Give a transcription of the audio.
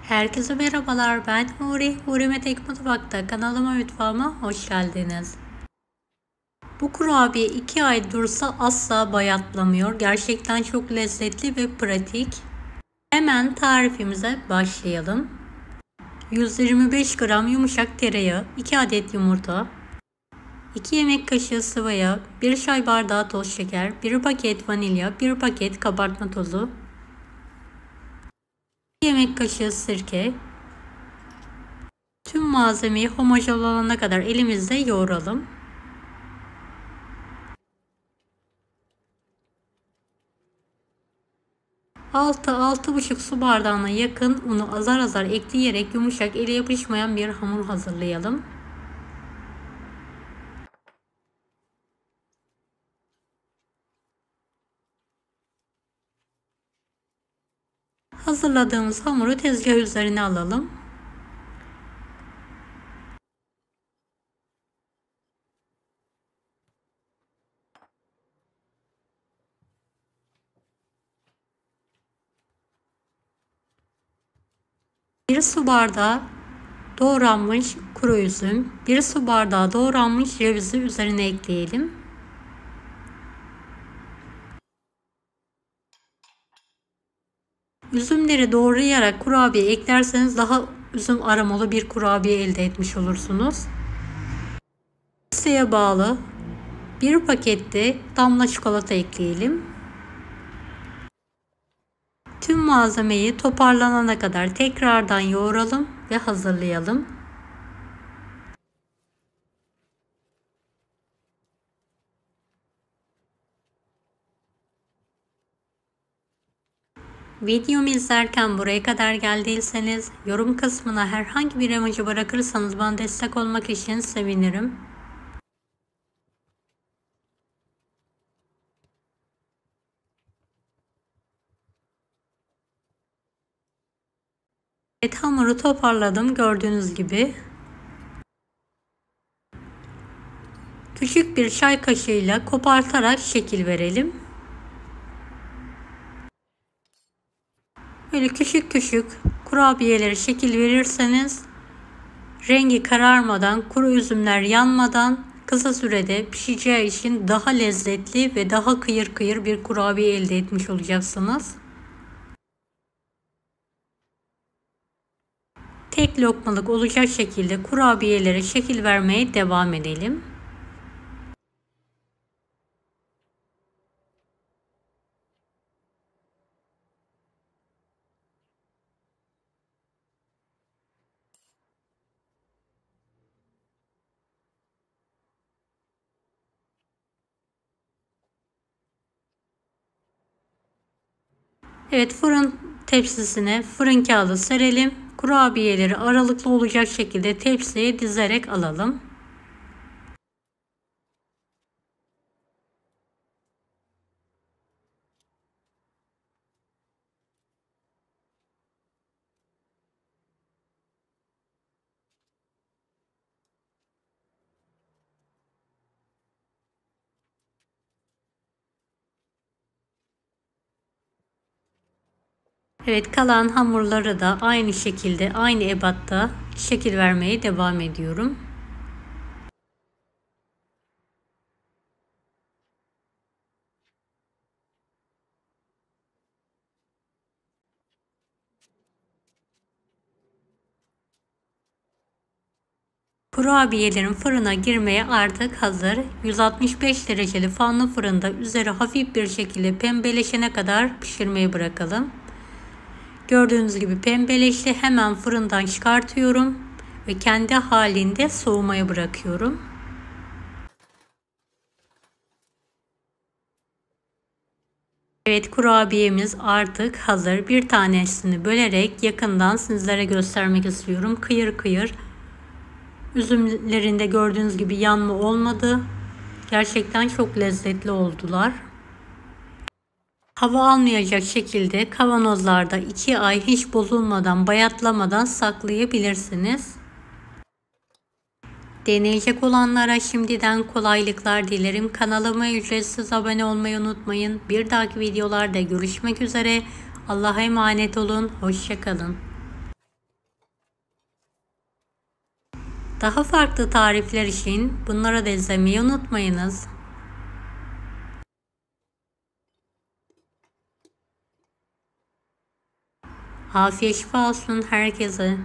Herkese merhabalar, ben Huri. Huri Tek Mutfak'ta kanalıma, mutfağıma hoş geldiniz. Bu kurabiye 2 ay dursa asla bayatlamıyor. Gerçekten çok lezzetli ve pratik. Hemen tarifimize başlayalım. 125 gram yumuşak tereyağı, 2 adet yumurta, 2 yemek kaşığı sıvı yağ, 1 çay bardağı toz şeker, 1 paket vanilya, 1 paket kabartma tozu, 2 yemek kaşığı sirke. Tüm malzemeyi homojen olana kadar elimizde yoğuralım. Altı buçuk su bardağına yakın unu azar azar ekleyerek yumuşak, ele yapışmayan bir hamur hazırlayalım. Hazırladığımız hamuru tezgah üzerine alalım. Bir su bardağı doğranmış kuru üzüm, 1 su bardağı doğranmış cevizi üzerine ekleyelim. Üzümleri doğrayarak kurabiye eklerseniz daha üzüm aromalı bir kurabiye elde etmiş olursunuz. İsteğe bağlı 1 pakette damla çikolata ekleyelim. Tüm malzemeyi toparlanana kadar tekrardan yoğuralım ve hazırlayalım. Videomu izlerken buraya kadar geldiyseniz yorum kısmına herhangi bir emoji bırakırsanız bana destek olmak için sevinirim. Evet, hamuru toparladım gördüğünüz gibi. Küçük bir çay kaşığıyla kopartarak şekil verelim. Böyle küçük küçük kurabiyeleri şekil verirseniz rengi kararmadan, kuru üzümler yanmadan kısa sürede pişeceği için daha lezzetli ve daha kıyır kıyır bir kurabiye elde etmiş olacaksınız. Tek lokmalık olacak şekilde kurabiyelere şekil vermeye devam edelim. Evet, fırın tepsisine fırın kağıdı serelim. Kurabiyeleri aralıklı olacak şekilde tepsiye dizerek alalım. Evet, kalan hamurları da aynı şekilde, aynı ebatta şekil vermeye devam ediyorum. Kurabiyelerin fırına girmeye artık hazır. 165 dereceli fanlı fırında üzeri hafif bir şekilde pembeleşene kadar pişirmeye bırakalım. Gördüğünüz gibi pembeleşti. Hemen fırından çıkartıyorum ve kendi halinde soğumaya bırakıyorum. Evet, kurabiyemiz artık hazır. Bir tanesini bölerek yakından sizlere göstermek istiyorum. Kıyır kıyır. Üzümlerinde gördüğünüz gibi yanma olmadı. Gerçekten çok lezzetli oldular. Hava almayacak şekilde kavanozlarda 2 ay hiç bozulmadan, bayatlamadan saklayabilirsiniz. Deneyecek olanlara şimdiden kolaylıklar dilerim. Kanalıma ücretsiz abone olmayı unutmayın. Bir dahaki videolarda görüşmek üzere. Allah'a emanet olun. Hoşça kalın. Daha farklı tarifler için bunları da izlemeyi unutmayınız. Afiyet şifa olsun herkese.